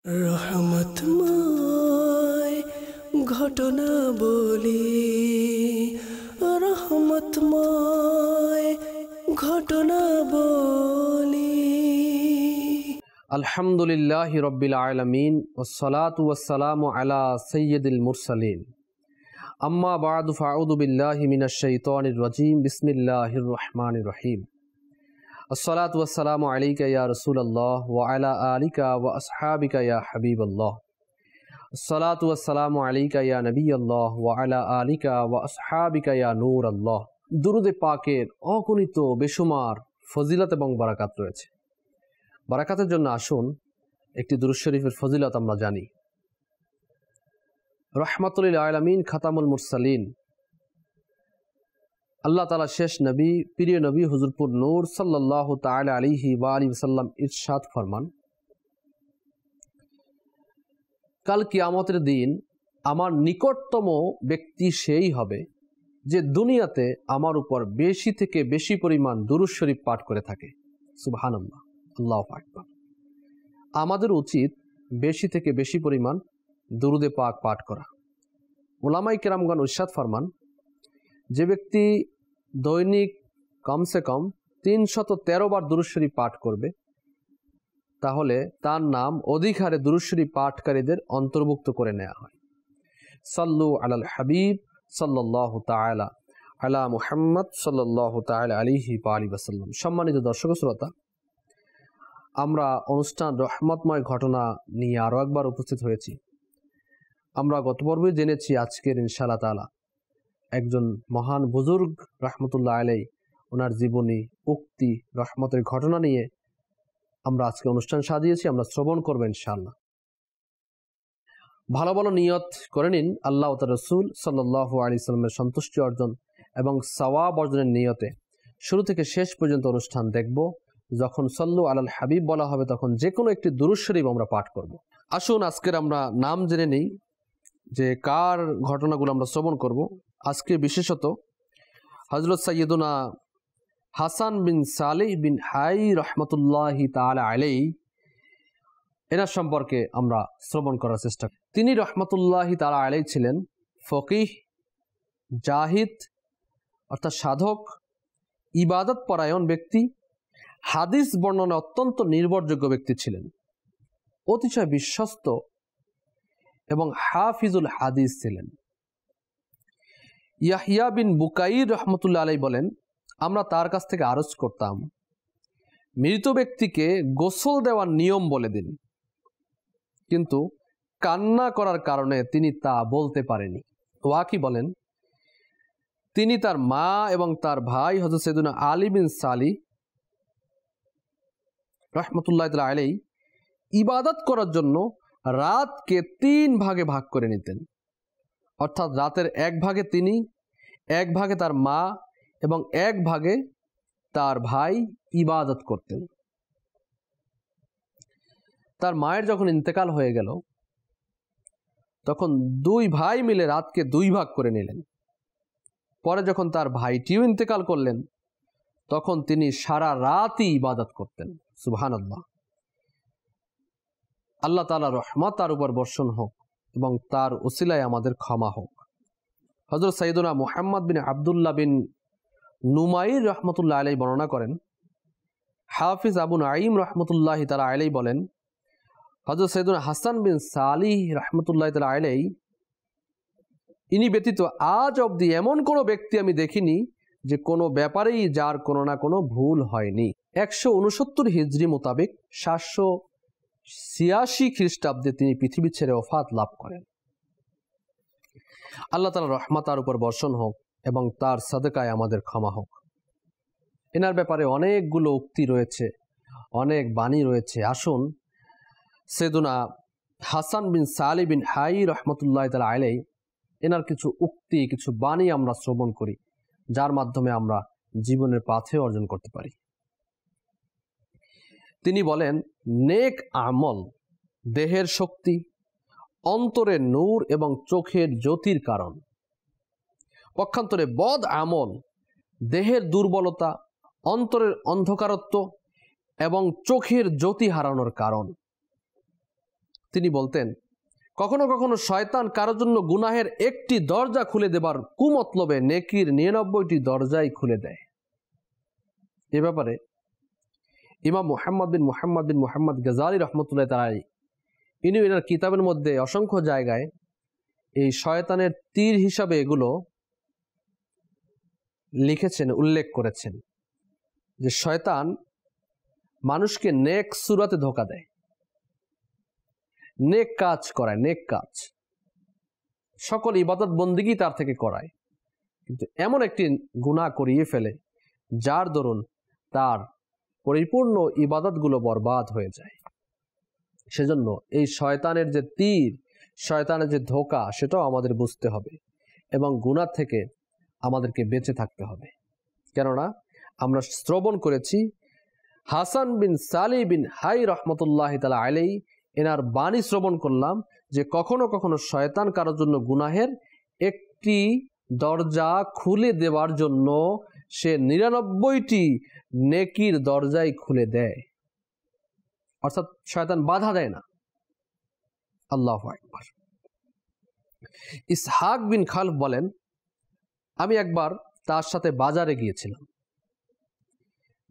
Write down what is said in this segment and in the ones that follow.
রহমতময় ঘটনা বলি, রহমতময় ঘটনা বলি। আলহামদুলিল্লাহি রাব্বিল আলামিন ওয়াসসালাতু ওয়াসসালামু আলা সাইয়্যিদিল মুরসালিন। আম্মা বা'দু ফাআউযু বিল্লাহি মিনাশ শাইতানির রাজীম। বিসমিল্লাহির রহমানির রহিম। আসসালাতু ওয়াসসালামু আলাইকা ইয়া রাসূলুল্লাহ ওয়া আলা আলিকা ওয়া আসহাবিকা ইয়া হাবিবাল্লাহ। আসসালাতু ওয়াসসালামু আলাইকা ইয়া নবিয়াল্লাহ ওয়া আলা আলিকা ওয়া আসহাবিকা ইয়া নূরাল্লাহ। দুরুদে পাকের অগণিত বেশুমার ফজিলত এবং বারাকাত রয়েছে। বারাকাতের জন্য আসুন একটি দুরূদ শরীফের ফজিলত আমরা জানি। রাহমাতুল লিল আলামিন খাতামুল মুরসালিন, আল্লাহ তাআলা শেষ নবী, প্রিয় নবী হুজুরপুর নূর সাল্লাল্লাহু তাআলা আলাইহি ওয়া আলিহি ওয়াসাল্লাম ইরশাদ ফরমান, কাল কিয়ামতের দিন আমার নিকটতম ব্যক্তি সেই হবে যে দুনিয়াতে আমার উপর বেশি থেকে বেশি পরিমাণ দুরূদ শরীফ পাঠ করে থাকে। সুবহানাল্লাহ, আল্লাহু আকবার। আমাদের উচিত বেশি থেকে বেশি পরিমাণ দুরুদে পাক পাঠ করা। উলামায়ে কেরামগণ ইরশাদ ফরমান, যে ব্যক্তি দৈনিক কমসে কম 313 বার দুরূদ শরীফ পাঠ করবে, তাহলে তার নাম অধিক হারে দুরূদ শরীফ পাঠকারীদের অন্তর্ভুক্ত করে নেওয়া হয়। সাল্লু আলাল হাবিব সাল্লাল্লাহু তাআলা আলা মুহাম্মদ সাল্লাল্লাহু তাআলা আলাইহি ওয়া আলিহি ওয়াসাল্লাম। সম্মানিত দর্শক শ্রোতা, আমরা অনুষ্ঠান রহমতময় ঘটনা নিয়ে আরও একবার উপস্থিত হয়েছি। আমরা গত পর্বে জেনেছি আজকের ইনশাআল্লাহ তাআলা একজন মহান বুজুর্গ রহমতুল্লাহ আলাইহি, ওনার জীবনী, উক্তি, রহমতের ঘটনা নিয়ে আমরা আজকে অনুষ্ঠান সাজিয়েছি। আমরা শ্রবণ করবো ইনশাআল্লাহ। ভালো ভালো নিয়ত করে নিন আল্লাহ ও তার রাসূল সাল্লাল্লাহু আলাইহি ওয়াসাল্লামের সন্তুষ্টি অর্জন এবং সওয়াব অর্জনের নিয়তে শুরু থেকে শেষ পর্যন্ত অনুষ্ঠান দেখব। যখন সাল্লু আলাল হাবিব বলা হবে, তখন যে কোনো একটি দুরূদ শরীফ আমরা পাঠ করব। আসুন আজকের আমরা নাম জেনে নিই যে কার ঘটনাগুলো আমরা শ্রবণ করব। আজকে বিশেষত হযরত সাইয়্যিদুনা হাসান বিন সালেহ বিন হাই রহমতুল্লাহি তাআলা আলাইহি, এনার সম্পর্কে আমরা শ্রবণ করার চেষ্টা করি। তিনি রহমতুল্লাহি তাআলা আলাইহি ছিলেন ফকিহ, জাহিদ অর্থাৎ সাধক, ইবাদত পরায়ণ ব্যক্তি, হাদিস বর্ণনা অত্যন্ত নির্ভরযোগ্য ব্যক্তি ছিলেন, অতিশয় বিশ্বস্ত এবং হাফিজুল হাদিস ছিলেন। ইয়াহইয়া বিন বুকাইর রহমতুল্লাহ আলাইহি বলেন, আমরা তার কাছ থেকে আরজ করতাম, মৃত ব্যক্তিকে গোসল দেওয়ার নিয়ম বলে দিন, কিন্তু কান্না করার কারণে তিনি তা বলতে পারেনি। ওয়াকি বলেন, তিনি তার মা এবং তার ভাই হযরত সাইয়্যিদুনা আলী বিন সালি রহমতুল্লাহ তাআলা আলাইহি ইবাদত করার জন্য রাতকে 3 ভাগে ভাগ করে নিতেন। অর্থাৎ রাতের 1 ভাগে তিনি, 1 ভাগে তার মা এবং 1 ভাগে তার ভাই ইবাদত করতেন। তার মায়ের যখন ইন্তেকাল হয়ে গেল, তখন 2 ভাই মিলে রাতকে 2 ভাগ করে নিলেন। পরে যখন তার ভাইটিও ইন্তেকাল করলেন, তখন তিনি সারা রাতই ইবাদত করতেন। সুবহানাল্লাহ। আল্লাহ তাআলা রহমত তার উপর বর্ষণ হোক এবং তার উসিলায় আমাদের ক্ষমা হোক। হযরত সাইয়্যিদুনা মুহাম্মদ বিন আব্দুল্লাহ বিন নুমাইর রহমতুল্লাহ আলাইহি বর্ণনা করেন, হাফিজ আবু নাঈম রহমতুল্লাহি তাআলা আলাইহি বলেন, হযরত সাইয়্যিদুনা হাসান বিন সালিহ রহমতুল্লাহি তাআলা আলাইহি, ইনি ব্যতীত আজ অবধি এমন কোনো ব্যক্তি আমি দেখিনি যে কোনো ব্যাপারেই যার কোনো না কোনো ভুল হয়নি। 169 হিজরি মোতাবেক 786 খ্রিস্টাব্দে তিনি পৃথিবী ছেড়ে ওফাত লাভ করেন। আল্লাহ তাআলার রহমত তার উপর বর্ষণ হোক এবং তার সাদকায় আমাদের ক্ষমা হোক। এনার ব্যাপারে অনেকগুলো উক্তি রয়েছে, অনেক বাণী রয়েছে। আসুন সাইয়্যিদুনা হাসান বিন সালি বিন হাই রহমতুল্লাহ তাআলা আলাইহি এনার কিছু উক্তি, কিছু বাণী আমরা শ্রবণ করি, যার মাধ্যমে আমরা জীবনের পাথে অর্জন করতে পারি। তিনি বলেন, নেক আমল দেহের শক্তি, অন্তরের নূর এবং চোখের জ্যোতির কারণ। পক্ষান্তরে বদ আমল দেহের দুর্বলতা, অন্তরের অন্ধকারত্ব এবং চোখের জ্যোতি হারানোর কারণ। তিনি বলতেন, কখনো কখনো শয়তান কারোর জন্য গুনাহের একটি দরজা খুলে দেবার কুমতলবে নেকির 99টি দরজাই খুলে দেয়। এ ব্যাপারে ইমাম মুহাম্মদ বিন মুহাম্মদ গাজালি রহমতুল্লাহ তাআলা ইনি এনার কিতাবের মধ্যে অসংখ্য জায়গায় এই শয়তানের তীর হিসাবে এগুলো লিখেছেন, উল্লেখ করেছেন যে শয়তান মানুষকে নেক সুরাতে ধোঁকা দেয়, নেক কাজ করায়, নেক কাজ সকল ইবাদত বন্দিগি তার থেকে করায়, কিন্তু এমন একটি গুনাহ করিয়ে ফেলে যার দরুন তার পরিপূর্ণ ইবাদতগুলো বরবাদ হয়ে যায়। সেজন্য এই শয়তানের যে তীর, শয়তানের যে ধোঁকা, সেটাও আমাদের বুঝতে হবে এবং গুনাহ থেকে আমাদেরকে বেঁচে থাকতে হবে। কেননা আমরা শ্রবণ করেছি হাসান বিন সালি বিন হাই রহমতুল্লাহি তাআলা আলাইহি এনার বাণী শ্রবণ করলাম যে কখনো কখনো শয়তান কারোর জন্য গুনাহের একটি দরজা খুলে দেওয়ার জন্য সে 99টি নেকির দরজাই খুলে দেয়, অর্থাৎ শয়তান বাধা দেয় না। আল্লাহু আকবার। ইসহাক বিন খালফ বলেন, আমি একবার তার সাথে বাজারে গিয়েছিলাম,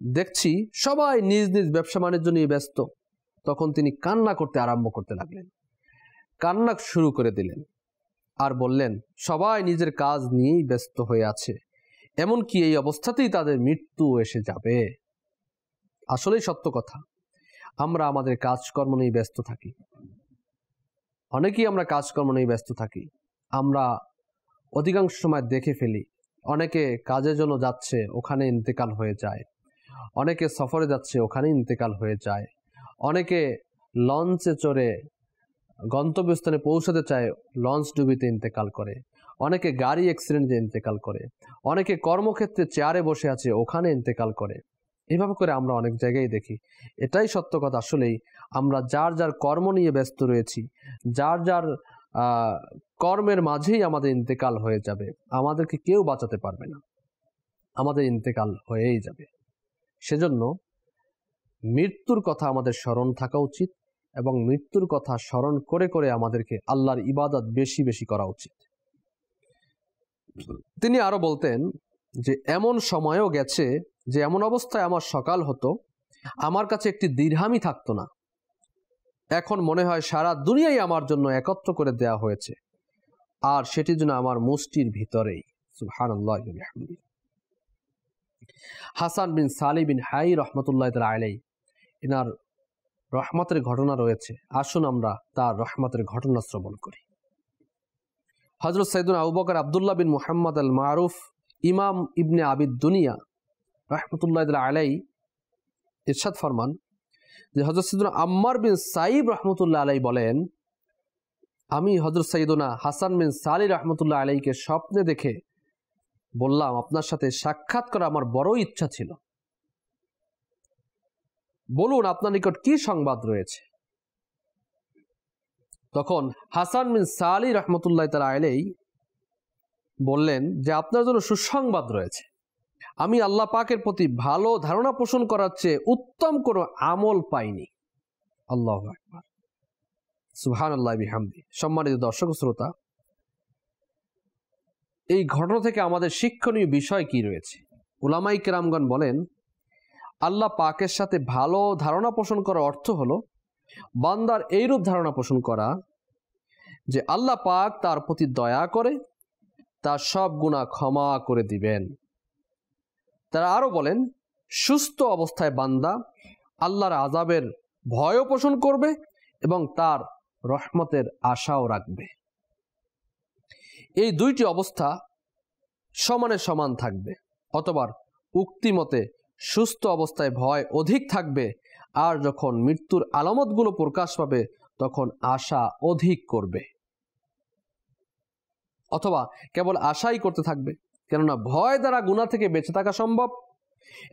দেখছি সবাই নিজ নিজ ব্যবসা বাণিজ্য নিয়ে ব্যস্ত। তখন তিনি কান্না করতে আরম্ভ করতে লাগলেন, কান্না শুরু করে দিলেন আর বললেন, সবাই নিজের কাজ নিয়েই ব্যস্ত হয়ে আছে, এমনকি এই অবস্থাতেই তাদের মৃত্যু এসে যাবে। আসলেই সত্য কথা, আমরা আমাদের কাজকর্ম নিয়ে ব্যস্ত থাকি, অনেকেই আমরা কাজকর্ম নিয়ে ব্যস্ত থাকি। আমরা অধিকাংশ সময় দেখে ফেলি অনেকে কাজের জন্য যাচ্ছে, ওখানে ইন্তেকাল হয়ে যায়, অনেকে সফরে যাচ্ছে, ওখানে ইন্তেকাল হয়ে যায়, অনেকে লঞ্চে চড়ে গন্তব্যস্থানে পৌঁছাতে চায়, লঞ্চ ডুবিতে ইন্তেকাল করে, অনেকে গাড়ি অ্যাক্সিডেন্টে ইন্তেকাল করে, অনেকে কর্মক্ষেত্রে চেয়ারে বসে আছে, ওখানে ইন্তেকাল করে। এভাবে করে আমরা অনেক জায়গায় দেখি। এটাই সত্য কথা, আসলেই আমরা যার যার কর্ম নিয়ে ব্যস্ত রয়েছি, যার যার কর্মের মাঝেই আমাদের ইন্তেকাল হয়ে যাবে, আমাদেরকে কেউ বাঁচাতে পারবে না, আমাদের ইন্তেকাল হয়েই যাবে। সেজন্য মৃত্যুর কথা আমাদের স্মরণ থাকা উচিত এবং মৃত্যুর কথা স্মরণ করে করে আমাদেরকে আল্লাহর ইবাদত বেশি বেশি করা উচিত। তিনি আরো বলতেন যে এমন সময়ও গেছে যে এমন অবস্থায় আমার সকাল হতো, আমার কাছে একটি দিরহামই থাকতো না, এখন মনে হয় সারা দুনিয়াই আমার জন্য একত্র করে দেয়া হয়েছে, আর সেটির জন্য আমার মুষ্টির ভিতরেই। সুবহানাল্লাহ। হাসান বিন সালি বিন হাই রহমতুল্লাহ তাআলা আলাইহি এনার রহমতের ঘটনা রয়েছে, আসুন আমরা তার রহমতের ঘটনা শ্রবণ করি। হযরত সাইয়েদুনা আবু বকর আব্দুল্লাহ বিন মুহাম্মদ আল মারুফ ইমাম ইবনে আবিদ দুনিয়া রহমতুল্লাহ তাআলা আলাইহি ইরশাদ ফরমান যে হযরত সাইয়েদুনা আম্মার বিন সাইব রহমতুল্লাহ আলাইহি বলেন, আমি হযরত সাইয়েদুনা হাসান বিন সালি রহমতুল্লাহ আলাইহিকে স্বপ্নে দেখে বললাম, আপনার সাথে সাক্ষাৎ করা আমার বড় ইচ্ছা ছিল, বলুন আপনার নিকট কি সংবাদ রয়েছে। তখন হাসান বিন সালি রহমতুল্লাহ তাআলা আলাইহি বললেন যে আপনার জন্য সুসংবাদ রয়েছে, আমি আল্লাহ পাকের প্রতি ভালো ধারণা পোষণ করার চেয়ে উত্তম কোনো আমল পাইনি। আল্লাহু আকবার, সুবহানাল্লাহ বিহামদি। সম্মানিত দর্শক শ্রোতা, এই ঘটনা থেকে আমাদের শিক্ষণীয় বিষয় কি রয়েছে? উলামায়ে কেরামগণ বলেন, আল্লাহ পাকের সাথে ভালো ধারণা পোষণ করার অর্থ হলো বান্দার এইরূপ ধারণা পোষণ করা যে আল্লাহ পাক তার প্রতি দয়া করে তার সব গুনাহ ক্ষমা করে দিবেন। তারা আরো বলেন, সুস্থ অবস্থায় বান্দা আল্লাহর আযাবের ভয়ও পোষণ করবে এবং তার রহমতের আশাও রাখবে। এই দুইটি অবস্থা সমানে সমান থাকবে, অথবা উক্তি মতে সুস্থ অবস্থায় ভয় অধিক থাকবে, আর যখন মৃত্যুর আলামতগুলো প্রকাশ পাবে তখন আশা অধিক করবে, অথবা কেবল আশাই করতে থাকবে। কেননা ভয় দ্বারা গুনাহ থেকে বেঁচে থাকা সম্ভব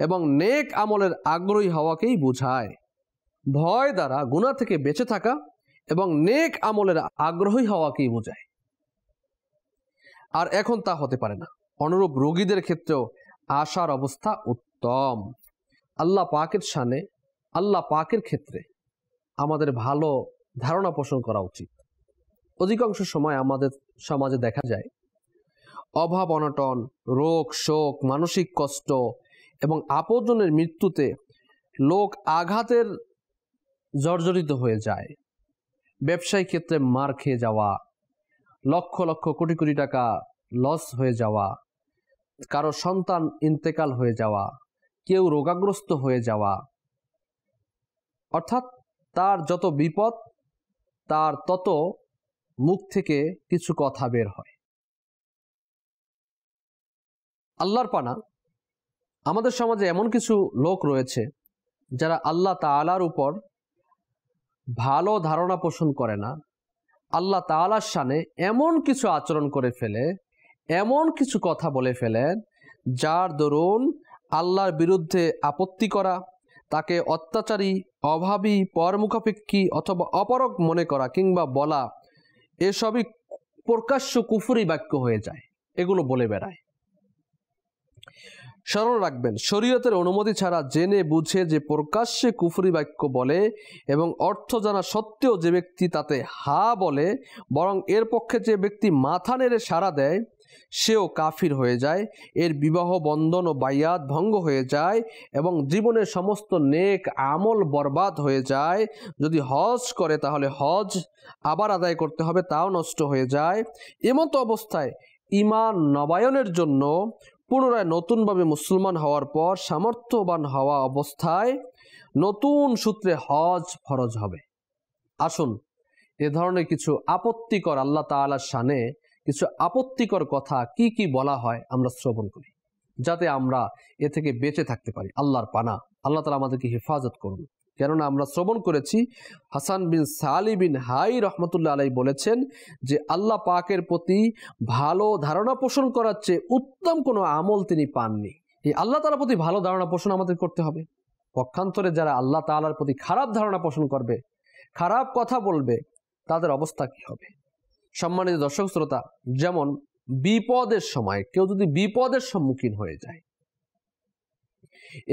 এবং নেক আমলের আগ্রহী হওয়াকেই বোঝায়। ভয় দ্বারা গুনাহ থেকে বেঁচে থাকা এবং নেক আমলের আগ্রহী হওয়াকেই বোঝায়, আর এখন তা হতে পারে না। অনুরূপ রোগীদের ক্ষেত্রেও আশার অবস্থা উত্তম। আল্লাহ পাকের শানে, আল্লাহ পাকের ক্ষেত্রে আমাদের ভালো ধারণা পোষণ করা উচিত। অধিকাংশ সময় আমাদের সমাজে দেখা যায় অভাব অনটন, রোগ শোক, মানসিক কষ্ট এবং আপনজনের মৃত্যুতে লোক আঘাতের জর্জরিত হয়ে যায়। ব্যবসায়িক ক্ষেত্রে মার খেয়ে যাওয়া, লক্ষ লক্ষ কোটি কোটি টাকা লস হয়ে যাওয়া, কারো সন্তান ইন্তেকাল হয়ে যাওয়া, কেউ রোগাগ্রস্ত হয়ে যাওয়া, অর্থাৎ তার যত বিপদ তার তত মুখ থেকে কিছু কথা বের হয়। আল্লাহর পানা, আমাদের সমাজে এমন কিছু লোক রয়েছে যারা আল্লাহ তাআলার উপর ভালো ধারণা পোষণ করে না, আল্লাহ তাআলার শানে এমন কিছু আচরণ করে ফেলে, এমন কিছু কথা বলে ফেলেন যার দরুন আল্লাহর বিরুদ্ধে আপত্তি করা, তাকে অত্যাচারী, অভাবী, পরমুখাপেক্ষী অথবা অপরক মনে করা কিংবা বলা, এসবই প্রকাশ্য কুফরি বাক্য হয়ে যায়। এগুলো বলে বেড়ায়। স্মরণ রাখবেন, শরীয়তের অনুমতি ছাড়া জেনে বুঝে যে প্রকাশ্যে কুফরি বাক্য বলে এবং অর্থ জানা সত্ত্বেও যে ব্যক্তি তাতে হা বলে, বরং এর পক্ষে যে ব্যক্তি মাথা নেড়ে সাড়া দেয় সেও কাফির হয়ে যায়, এর বিবাহ বন্ধন ও বাইয়াত ভঙ্গ হয়ে যায় এবং জীবনের সমস্ত নেক আমল বরবাদ হয়ে যায়। যদি হজ করে তাহলে হজ আবার আদায় করতে হবে, তাও নষ্ট হয়ে যায়। এমতো অবস্থায় ঈমান নবায়নের জন্য পুনরায় নতুনভাবে মুসলমান হওয়ার পর সামর্থ্যবান হওয়া অবস্থায় নতুন সূত্রে হজ ফরজ হবে। আসুন এ ধরনের কিছু আপত্তিকর, আল্লাহ তাআলার শানে কিছু আপত্তিকর কথা কি কি বলা হয় আমরা শ্রবণ করি, যাতে আমরা এ থেকে বেঁচে থাকতে পারি। আল্লাহর পানা, আল্লাহ তাআলা আমাদেরকে হেফাজত করুন। কেননা আমরা শ্রবণ করেছি হাসান বিন সালি বিন হাই রহমতুল্লাহ আলাই বলেছেন যে আল্লাহ পাকের প্রতি ভালো ধারণা পোষণ করার চেয়ে উত্তম কোনো আমল তিনি পাননি। এই আল্লাহ তাআলার প্রতি ভালো ধারণা পোষণ আমাদের করতে হবে। পক্ষান্তরে যারা আল্লাহ তাআলার প্রতি খারাপ ধারণা পোষণ করবে, খারাপ কথা বলবে, তাদের অবস্থা কি হবে? সম্মানিত দর্শক শ্রোতা, যেমন বিপদের সময় কেউ যদি বিপদের সম্মুখীন হয়ে যায়,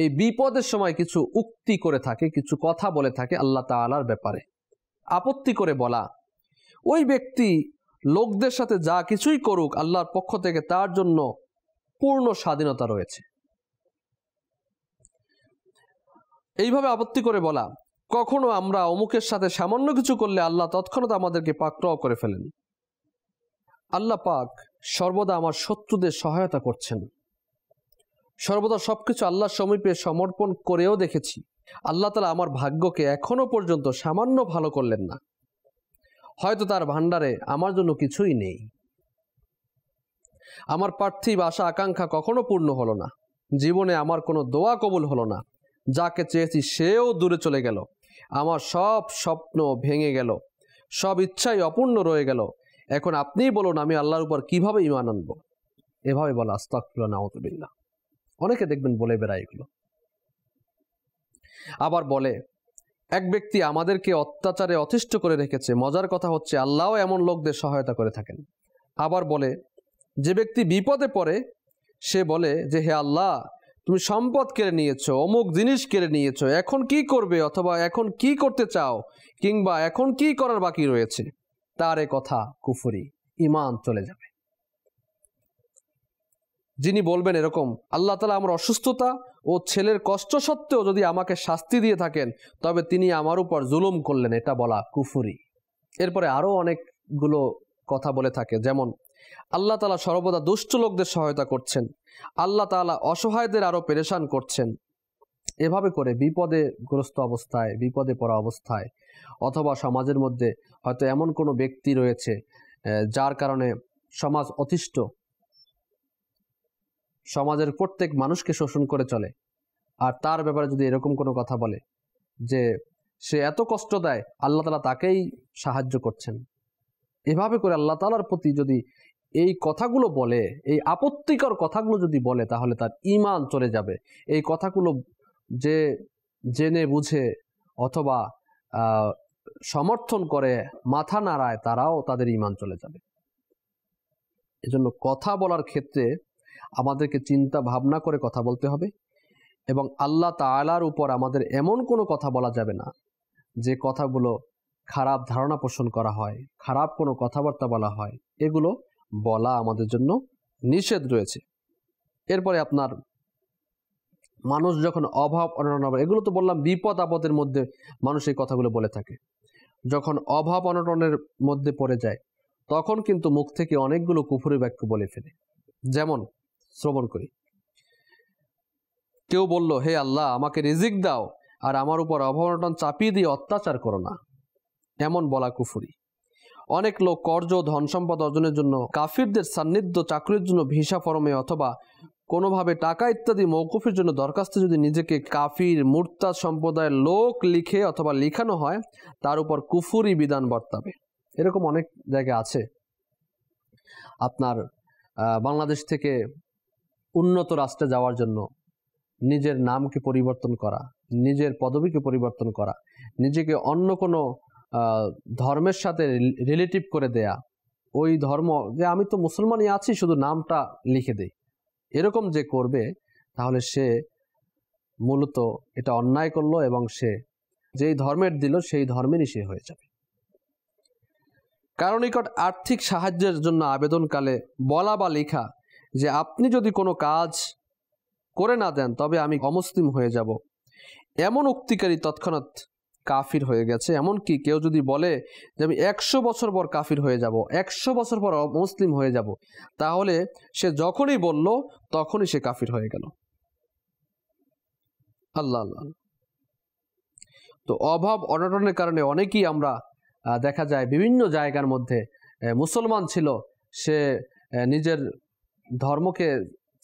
এই বিপদের সময় কিছু উক্তি করে থাকে, কিছু কথা বলে থাকে আল্লাহ তাআলার ব্যাপারে, আপত্তি করে বলা, ওই ব্যক্তি লোকদের সাথে যা কিছুই করুক আল্লাহর পক্ষ থেকে তার জন্য পূর্ণ স্বাধীনতা রয়েছে। এইভাবে আপত্তি করে বলা, কখনো আমরা অমুকের সাথে সামান্য কিছু করলে আল্লাহ তৎক্ষণাৎ আমাদেরকে পাকড়াও করে ফেলেন। আল্লাহ পাক সর্বদা আমার শত্রুদের সহায়তা করছেন। সর্বদা সবকিছু আল্লাহর সমীপে সমর্পণ করেও দেখেছি, আল্লাহ তাআলা আমার ভাগ্যকে এখনো পর্যন্ত সামান্য ভালো করলেন না। হয়তো তার ভান্ডারে আমার জন্য কিছুই নেই। আমার পার্থিব আশা আকাঙ্ক্ষা কখনো পূর্ণ হলো না। জীবনে আমার কোনো দোয়া কবুল হলো না। যাকে চেয়েছি সেও দূরে চলে গেল। আমার সব স্বপ্ন ভেঙে গেল, সব ইচ্ছাই অপূর্ণ রয়ে গেল। এখন আপনিই বলুন আমি আল্লাহর উপর কিভাবে ঈমান আনবো? এভাবে বলা, আস্তাগফিরুল্লাহ, নাউযুবিল্লাহ। অনেকে দেখবেন বলে বেড়ায় এগুলো। আবার বলে, এক ব্যক্তি আমাদেরকে অত্যাচারে অতিষ্ঠ করে রেখেছে। মজার কথা হচ্ছে আল্লাহও এমন লোকদের সহায়তা করে থাকেন। আবার বলে, যে ব্যক্তি বিপদে পড়ে সে বলে যে হে আল্লাহ, তুমি সম্পদ কেড়ে নিয়েছো, অমুক জিনিস কেড়ে নিয়েছো, এখন কি করবে, অথবা এখন কি করতে চাও, কিংবা এখন কি করার বাকি রয়েছে? তার এ কথা কুফরি, ঈমান চলে যাবে। যিনি বলবেন এরকম, আল্লাহ তাআলা আমার অসুস্থতা ও ছেলের কষ্ট সত্ত্বেও যদি আমাকে শাস্তি দিয়ে থাকেন তবে তিনি আমার উপর জুলুম করলেন, এটা বলা কুফরি। এরপরে আরও অনেকগুলো কথা বলে থাকে, যেমন আল্লাহ তাআলা সর্বদা দুষ্ট লোকদের সহায়তা করছেন, আল্লাহ তাআলা অসহায়দের আরও পেরেশান করছেন। এভাবে করে বিপদে গ্রস্ত অবস্থায়, বিপদে পড়া অবস্থায়, অথবা সমাজের মধ্যে হয়তো এমন কোনো ব্যক্তি রয়েছে যার কারণে সমাজ অতিষ্ঠ, সমাজের প্রত্যেক মানুষকে শোষণ করে চলে, আর তার ব্যাপারে যদি এরকম কোনো কথা বলে যে সে এত কষ্ট দেয়, আল্লাহ তাআলা তাকেই সাহায্য করছেন, এভাবে করে আল্লাহ তাআলার প্রতি যদি এই কথাগুলো বলে, এই আপত্তিকর কথাগুলো যদি বলে, তাহলে তার ঈমান চলে যাবে। এই কথাগুলো যে জেনে বুঝে অথবা সমর্থন করে মাথা নাড়ায়, তারাও তাদের ঈমান চলে যাবে। এজন্য কথা বলার ক্ষেত্রে আমাদেরকে চিন্তা ভাবনা করে কথা বলতে হবে, এবং আল্লাহ তাআলার উপর আমাদের এমন কোনো কথা বলা যাবে না যে কথাগুলো খারাপ ধারণা পোষণ করা হয়, খারাপ কোনো কথাবার্তা বলা হয়, এগুলো বলা আমাদের জন্য নিষেধ রয়েছে। এরপরে আপনার মানুষ যখন অভাব অনটন, এগুলো তো বললাম বিপদ আপদের মধ্যে মানুষ এই কথাগুলো বলে থাকে। যখন অভাব অনটনের মধ্যে পড়ে যায় তখন কিন্তু মুখ থেকে অনেকগুলো কুফরি বাক্য বলে ফেলে। যেমন শ্রবণ করি, কেউ বলল, হে আল্লাহ আমাকে রিজিক দাও আর আমার উপর অভাব অনটন চাপিয়ে দিয়ে অত্যাচার করো না, এমন বলা কুফরি। অনেক লোক কর্জ ধন সম্পদ অর্জনের জন্য কাফিরদের সান্নিধ্য চাকরির জন্য ভিসা ফরমে অথবা কোনোভাবে টাকা ইত্যাদি মওকুফের জন্য দরখাস্তে যদি নিজেকে কাফির মুরতাদ সম্প্রদায়ের লোক লিখে অথবা লিখানো হয়, তার উপর কুফরি বিধান বর্তাবে। এরকম অনেক জায়গা আছে। আপনার বাংলাদেশ থেকে উন্নত রাষ্ট্রে যাওয়ার জন্য নিজের নামকে পরিবর্তন করা, নিজের পদবীকে পরিবর্তন করা, নিজেকে অন্য কোনো ধর্মের সাথে রিলেটিভ করে দেয়া, ওই ধর্ম যে আমি তো মুসলমানই আছি শুধু নামটা লিখে দেই, এরকম যে করবে তাহলে সে মূলত এটা অন্যায় করলো এবং সে যেই ধর্মের দিল সেই ধর্মেরই সে হয়ে যাবে। কারো নিকট আর্থিক সাহায্যের জন্য আবেদনকালে বলা বা লেখা যে আপনি যদি কোনো কাজ করে না দেন তবে আমি অমুসলিম হয়ে যাব, এমন উক্তিকারী তৎক্ষণাৎ কাফির হয়ে গেছে। এমনকি কেউ যদি বলে যে আমি 100 বছর পর কাফির হয়ে যাব, 100 বছর পর মুসলিম হয়ে যাব, তাহলে সে যখনই বলল তখনই সে কাফির হয়ে গেল। আল্লাহ আল্লাহ। তো অভাব অনটনের কারণে অনেকেই আমরা দেখা যায় বিভিন্ন জায়গার মধ্যে মুসলমান ছিল, সে নিজের ধর্মকে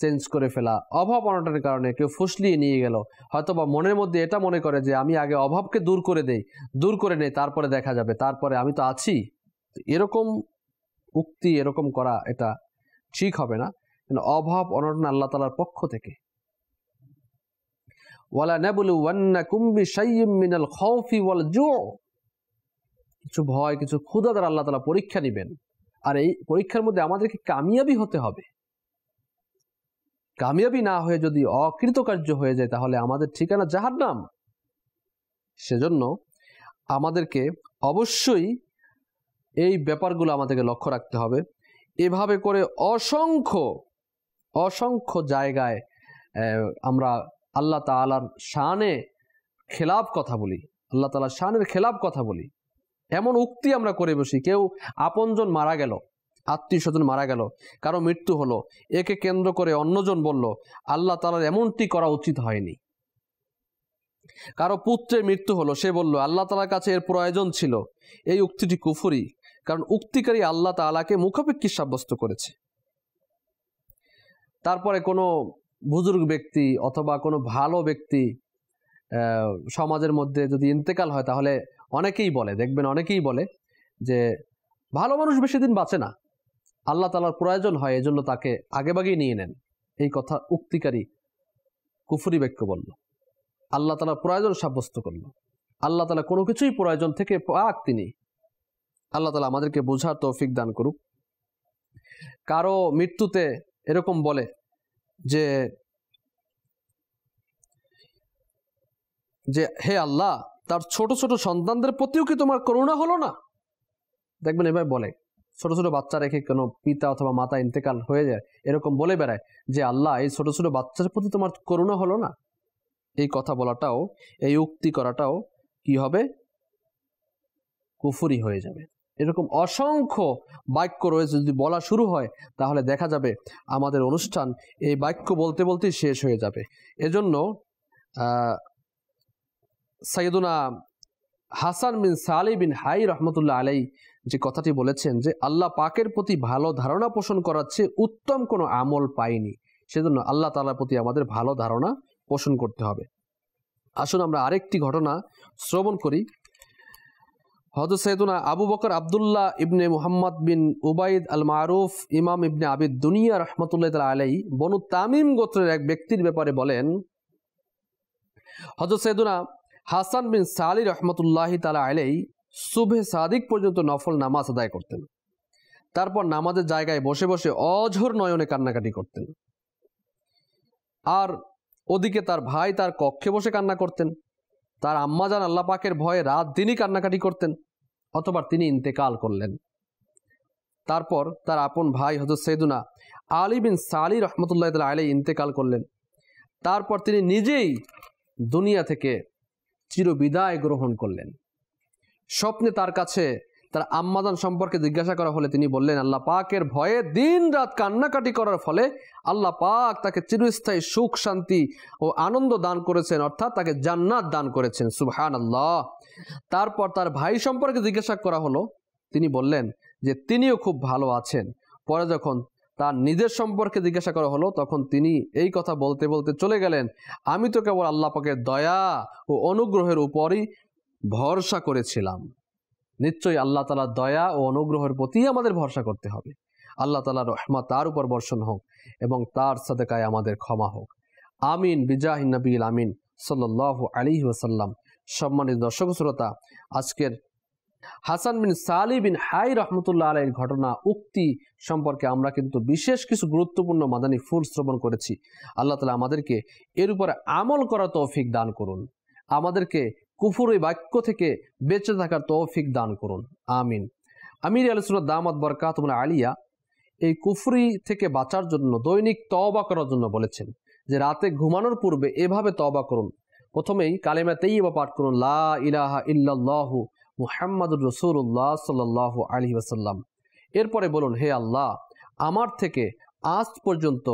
চেঞ্জ করে ফেলা, অভাব অনটনের কারণে কেউ ফুসলিয়ে নিয়ে গেল, হয়তোবা মনের মধ্যে এটা মনে করে যে আমি আগে অভাবকে দূর করে নেই তারপরে দেখা যাবে, তারপরে আমি তো আছি। এরকম উক্তি এরকম করা এটা ঠিক হবে না। অভাব অনটন আল্লাহ তাআলার পক্ষ থেকে। ওয়ালা নাবলুওয়ান্নাকুম বিশাইয়্যিম মিনাল খাউফি ওয়াল জু', কিছু ভয় কিছু ক্ষুধা দ্বারা আল্লাহ তাআলা পরীক্ষা নেবেন, আর এই পরীক্ষার মধ্যে আমাদেরকে কামিয়াবি হতে হবে। কামিয়াবি না হয়ে যদি অকৃতকার্য হয়ে যায় তাহলে আমাদের ঠিকানা জাহান্নাম। সেজন্য আমাদেরকে অবশ্যই এই ব্যাপারগুলো আমাদেরকে লক্ষ্য রাখতে হবে। এভাবে করে অসংখ্য জায়গায় আমরা আল্লাহ তাআলার শানে খেলাফ কথা বলি, আল্লাহ তাআলার শানের খেলাফ কথা বলি, এমন উক্তি আমরা করে বসি। কেউ আপনজন মারা গেল, আত্মীয় স্বজন মারা গেল, কারো মৃত্যু হলো, একে কেন্দ্র করে অন্যজন বলল আল্লাহ তাআলার এমনটি করা উচিত হয়নি। কারো পুত্রের মৃত্যু হলো, সে বলল আল্লাহ তাআলার কাছে এর প্রয়োজন ছিল। এই উক্তিটি কুফরি, কারণ উক্তিকারী আল্লাহ তাআলাকে মুখাপেক্ষী সাব্যস্ত করেছে। তারপরে কোনো বুজুর্গ ব্যক্তি অথবা কোনো ভালো ব্যক্তি সমাজের মধ্যে যদি ইন্তেকাল হয় তাহলে অনেকেই বলে, দেখবেন অনেকেই বলে যে ভালো মানুষ বেশি দিন বাঁচে না, আল্লাহ তাআলার প্রয়োজন হয় এজন্য তাকে আগেভাগেই নিয়ে নেন। এই কথা উক্তিকারী কুফরি বাক্য বলল, আল্লাহ তাআলার প্রয়োজন সাব্যস্ত করল। আল্লাহ তাআলা কোনো কিছুই প্রয়োজন থেকে পাক তিনি। আল্লাহ তাআলা আমাদেরকে বোঝার তৌফিক দান করুক। কারো মৃত্যুতে এরকম বলে যে হে আল্লাহ, তার ছোট ছোট সন্তানদের প্রতিও কি তোমার করুণা হলো না? দেখবেন এভাবে বলে, ছোট ছোট বাচ্চা রেখে কোনো পিতা অথবা মাতা ইন্তেকাল হয়ে যায়, এরকম বলে বেড়ায় যে আল্লাহ এই ছোট ছোট বাচ্চার প্রতি তোমার করুণা হলো না। এই কথা বলাটাও, এই উক্তি করাটাও কি হবে? কুফরি হয়ে যাবে। এরকম অসংখ্য বাক্য রয়েছে, যদি বলা শুরু হয় তাহলে দেখা যাবে আমাদের অনুষ্ঠান এই বাক্য বলতে বলতেই শেষ হয়ে যাবে। এজন্য সাইয়্যিদুনা হাসান বিন সালি বিন হাই রহমতুল্লাহ আলাই যে কথাটি বলেছেন যে আল্লাহ পাকের প্রতি ভালো ধারণা পোষণ করার চেয়ে উত্তম কোনো আমল পাইনি। সেজন্য আল্লাহ তাআলার প্রতি আমাদের ভালো ধারণা পোষণ করতে হবে। আসুন আমরা আরেকটি ঘটনা শ্রবণ করি। হযরত সাইয়্যিদুনা আবু বকর আব্দুল্লাহ ইবনে মুহাম্মদ বিন উবাইদ আল মারুফ ইমাম ইবনে আবি দুনিয়া রহমতুল্লাহ আলাই বনু তামিম গোত্রের এক ব্যক্তির ব্যাপারে বলেন, হযরত সাইয়্যিদুনা হাসান বিন সালি রহমতুল্লাহি তাআলা আলাই সুবহে সাদিক পর্যন্ত নফল নামাজ আদায় করতেন। তারপর নামাজের জায়গায় বসে বসে অঝোর নয়নে কান্নাকাটি করতেন। আর ওদিকে তার ভাই তার কক্ষে বসে কান্না করতেন। তার আম্মাজান আল্লাহ পাকের ভয়ে রাত দিনই কান্নাকাটি করতেন। অথবা তিনি ইন্তেকাল করলেন। তারপর তার আপন ভাই হযরত সৈয়দুনা আলী বিন সালি রহমতুল্লাহ আলাইহি ইন্তেকাল করলেন। তারপর তিনি নিজেই দুনিয়া থেকে চিরবিদায় গ্রহণ করলেন। স্বপ্নে তার কাছে তার আম্মাজান সম্পর্কে জিজ্ঞাসা করা হলে তিনি বললেন, আল্লাহ পাকের ভয়ে দিন রাত কান্নাকাটি করার ফলে আল্লাহ পাক তাকে চিরস্থায়ী সুখ শান্তি ও আনন্দ দান করেছেন, অর্থাৎ তাকে জান্নাত দান করেছেন। সুবহানাল্লাহ। তারপর তার ভাই সম্পর্কে জিজ্ঞাসা করা হলো, তিনি বললেন যে তিনিও খুব ভালো আছেন। পরে যখন তার নিজের সম্পর্কে জিজ্ঞাসা করা হলো, তখন তিনি এই কথা বলতে বলতে চলে গেলেন, আমি তো কেবল আল্লাহ পাকের দয়া ও অনুগ্রহের উপরই ভরসা করেছিলাম। নিশ্চয়ই আল্লাহ তাআলার দয়া ও অনুগ্রহের প্রতি আমাদের ভরসা করতে হবে। আল্লাহ তাআলার রহমত তার উপর বর্ষণ হোক এবং তার সাদেকায় আমাদের ক্ষমা হোক। আমিন বিজাহিন নবীল আমিন সাল্লাল্লাহু আলাইহি ওয়াসাল্লাম। সম্মানিত দর্শক শ্রোতা, আজকের হাসান বিন সালি বিন হাই রহমতুল্লাহ আলাইহির ঘটনা উক্তি সম্পর্কে আমরা কিন্তু বিশেষ কিছু গুরুত্বপূর্ণ মাদানী ফুল শ্রবণ করেছি। আল্লাহ তাআলা আমাদেরকে এর উপরে আমল করার তৌফিক দান করুন, আমাদেরকে কুফরি বাক্য থেকে বেঁচে থাকার তৌফিক দান করুন। আমিন। আমির আহলে সুন্নাত দামাত বরকাতুহুম আলিয়া এই কুফরি থেকে বাঁচার জন্য দৈনিক তওবা করার জন্য বলেছেন যে রাতে ঘুমানোর পূর্বে এভাবে তওবা করুন। প্রথমেই কালেমা তাইয়্যিবা পাঠ করুন, লা ইলাহা ইল্লাল্লাহু মুহাম্মাদুর রাসূলুল্লাহ সাল্লাল্লাহু আলাইহি ওয়াসাল্লাম। এরপরে বলুন, হে আল্লাহ, আমার থেকে আজ পর্যন্ত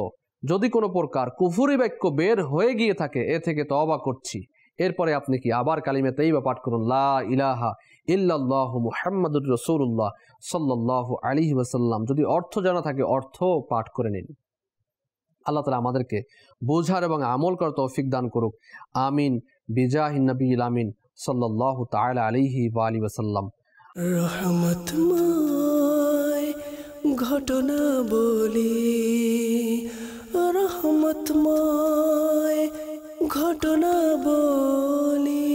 যদি কোনো প্রকার কুফরি বাক্য বের হয়ে গিয়ে থাকে এ থেকে তওবা করছি। এরপরে আপনি কি আবার কালিমা তাইয়্যিবা পাঠ করুন, লা ইলাহা ইল্লাল্লাহু মুহাম্মাদুর রাসূলুল্লাহ সাল্লাল্লাহু আলাইহি ওয়াসাল্লাম। যদি অর্থ জানা থাকে অর্থ পাঠ করে নিন। আল্লাহ তাআলা আমাদেরকে বোঝার এবং আমল করার তৌফিক দান করুক। আমিন বিজাহিন নবীল আমিন সাল্লাল্লাহু তাআলা আলাইহি ওয়া আলিহি ওয়াসাল্লাম। রহমতময় ঘটনা বলি, রহমতময় ঘটনা বলি।